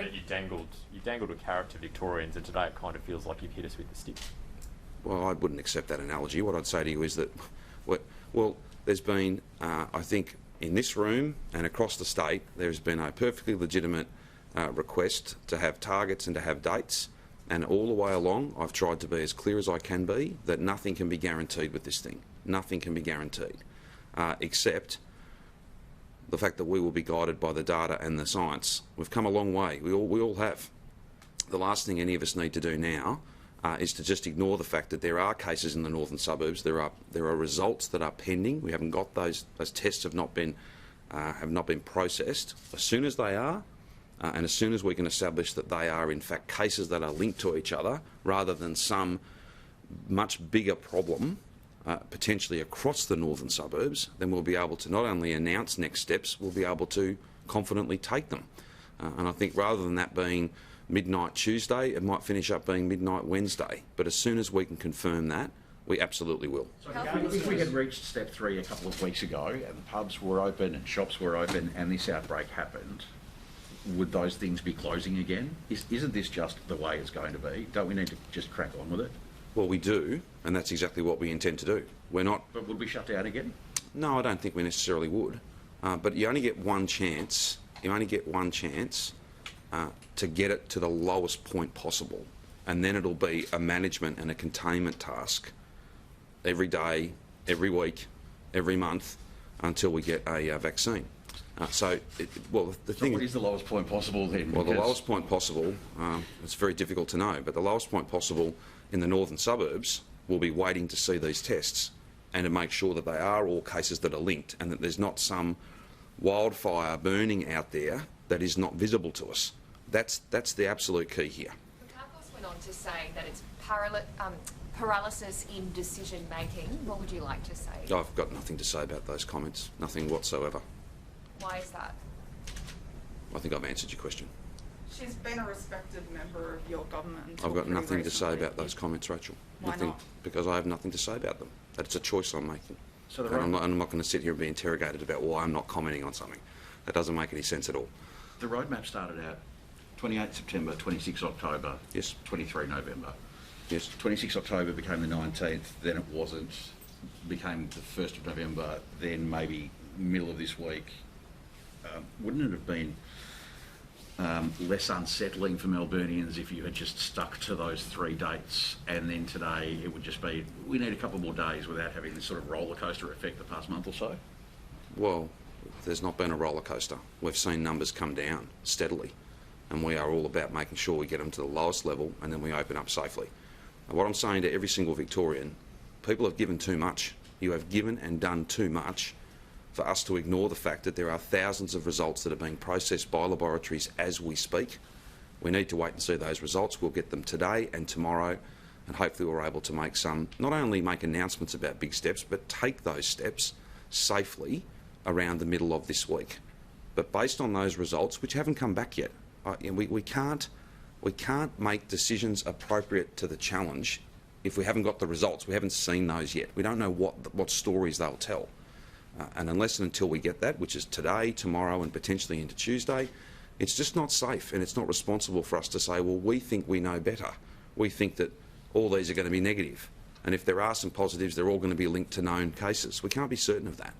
that you dangled a carrot to Victorians, and today it kind of feels like you've hit us with the stick. Well, I wouldn't accept that analogy. What I'd say to you is that, well, there's been, I think, in this room and across the state, there's been a perfectly legitimate request to have targets and to have dates. And all the way along, I've tried to be as clear as I can be that nothing can be guaranteed with this thing. Nothing can be guaranteed, except the fact that we will be guided by the data and the science. We've come a long way. We all have. The last thing any of us need to do now is to just ignore the fact that there are cases in the northern suburbs. There are results that are pending. We haven't got those tests have not been processed. As soon as they are, and as soon as we can establish that they are in fact cases that are linked to each other, rather than some much bigger problem potentially across the northern suburbs, then we'll be able to not only announce next steps, we'll be able to confidently take them. And I think rather than that being midnight Tuesday, it might finish up being midnight Wednesday. But as soon as we can confirm that, we absolutely will. So if we had reached step 3 a couple of weeks ago and pubs were open and shops were open and this outbreak happened, would those things be closing again? Isn't this just the way it's going to be? Don't we need to just crack on with it? Well, we do, and that's exactly what we intend to do. We're not... But would we shut down again? No, I don't think we necessarily would. But you only get one chance. You only get one chance to get it to the lowest point possible. And then it'll be a management and a containment task every day, every week, every month, until we get a vaccine. So what is the lowest point possible then? Well, the lowest point possible, it's very difficult to know, but the lowest point possible in the northern suburbs will be waiting to see these tests and to make sure that they are all cases that are linked and that there's not some wildfire burning out there that is not visible to us. That's the absolute key here. Carcos went on to say that it's paralysis in decision making. What would you like to say? I've got nothing to say about those comments, nothing whatsoever. Why is that? I think I've answered your question. She's been a respected member of your government. I've got nothing to say about those comments, Rachel. Why nothing, not? because I have nothing to say about them. That's a choice I'm making. So I'm not going to sit here and be interrogated about why I'm not commenting on something. That doesn't make any sense at all. The roadmap started out 28 September, 26 October, Yes. 23 November. Yes. 26 October became the 19th, then it wasn't, became the 1st of November, then maybe middle of this week. Wouldn't it have been less unsettling for Melburnians if you had just stuck to those 3 dates, and then today it would just be, we need a couple more days without having this sort of roller coaster effect the past month or so? Well, there's not been a roller coaster. We've seen numbers come down steadily, and we are all about making sure we get them to the lowest level and then we open up safely. And what I'm saying to every single Victorian, people have given too much. You have given and done too much for us to ignore the fact that there are thousands of results that are being processed by laboratories as we speak. We need to wait and see those results. We'll get them today and tomorrow, and hopefully we're able to make not only make announcements about big steps, but take those steps safely around the middle of this week. But based on those results, which haven't come back yet, we can't make decisions appropriate to the challenge if we haven't got the results. We haven't seen those yet. We don't know what stories they'll tell. And unless and until we get that, which is today, tomorrow and potentially into Tuesday, it's just not safe, and it's not responsible for us to say, well, we think we know better. We think that all these are going to be negative. And if there are some positives, they're all going to be linked to known cases. We can't be certain of that.